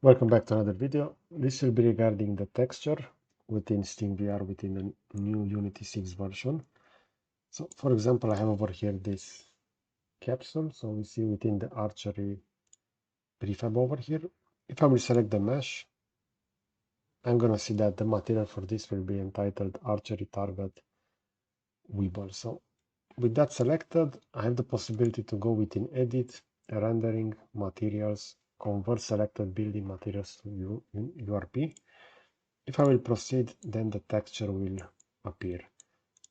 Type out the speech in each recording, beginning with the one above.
Welcome back to another video. This will be regarding the texture within SteamVR within the new Unity 6 version. So for example, I have over here this capsule. So we see within the archery prefab over here. If I will select the mesh, I'm going to see that the material for this will be entitled archery target weeble. So with that selected, I have the possibility to go within edit, rendering, materials, convert selected building materials to URP. If I will proceed, then the texture will appear.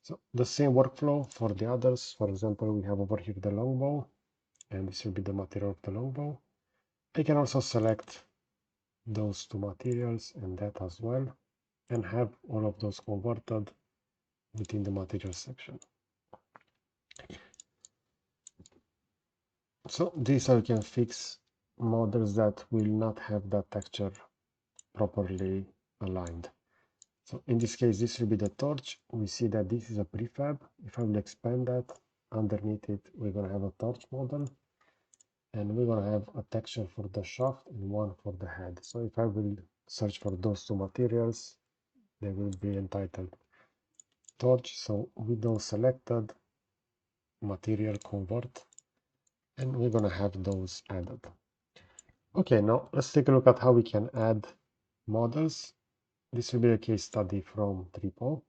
So the same workflow for the others. For example, we have over here the longbow, and this will be the material of the longbow. I can also select those two materials and that as well, and have all of those converted within the material section. So this I can fix models that will not have that texture properly aligned. So in this case, this will be the torch. We see that this is a prefab. If I will expand that, underneath it, we're going to have a torch model. And we're going to have a texture for the shaft and one for the head. So if I will search for those two materials, they will be entitled torch. So with those selected, material convert, and we're going to have those added. Okay, now let's take a look at how we can add models. This will be a case study from Tripo.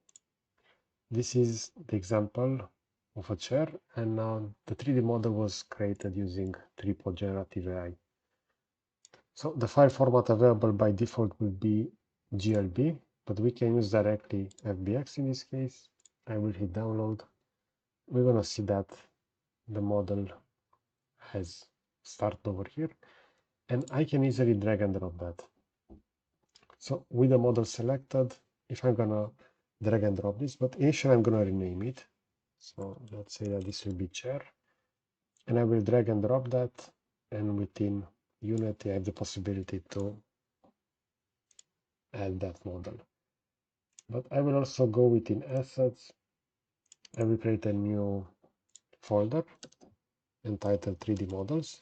This is the example of a chair, and now the 3D model was created using Tripo Generative AI. So the file format available by default will be GLB, but we can use directly FBX in this case. I will hit download. We're going to see that the model has started over here, and I can easily drag and drop that. So with the model selected, if I'm going to drag and drop this, but initially I'm going to rename it. So let's say that this will be chair, and I will drag and drop that, and within Unity I have the possibility to add that model. But I will also go within assets. I will create a new folder entitled 3D models,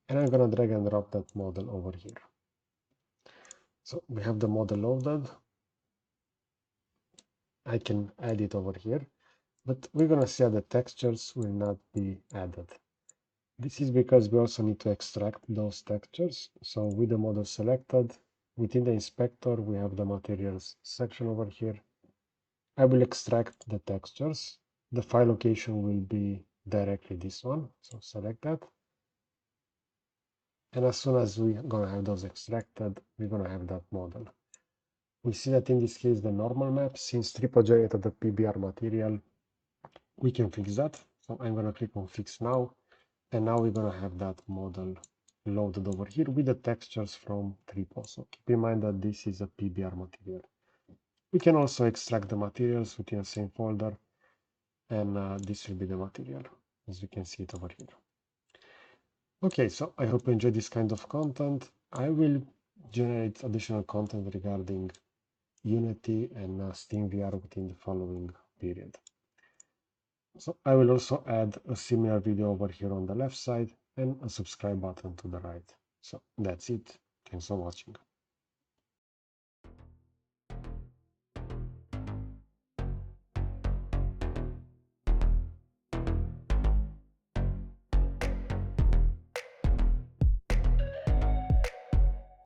and I'm going to drag and drop that model over here. So we have the model loaded. I can add it over here, but we're going to see that the textures will not be added. This is because we also need to extract those textures. So with the model selected, within the inspector, we have the materials section over here. I will extract the textures. The file location will be directly this one. So select that. And as soon as we're going to have those extracted, we're going to have that model. We see that in this case, the normal map, since Tripo generated the PBR material, we can fix that. So I'm going to click on fix now. And now we're going to have that model loaded over here with the textures from Tripo. So keep in mind that this is a PBR material. We can also extract the materials within the same folder, and this will be the material, as you can see it over here. Okay, so I hope you enjoyed this kind of content. I will generate additional content regarding Unity and SteamVR within the following period. So I will also add a similar video over here on the left side and a subscribe button to the right. So that's it. Thanks for watching.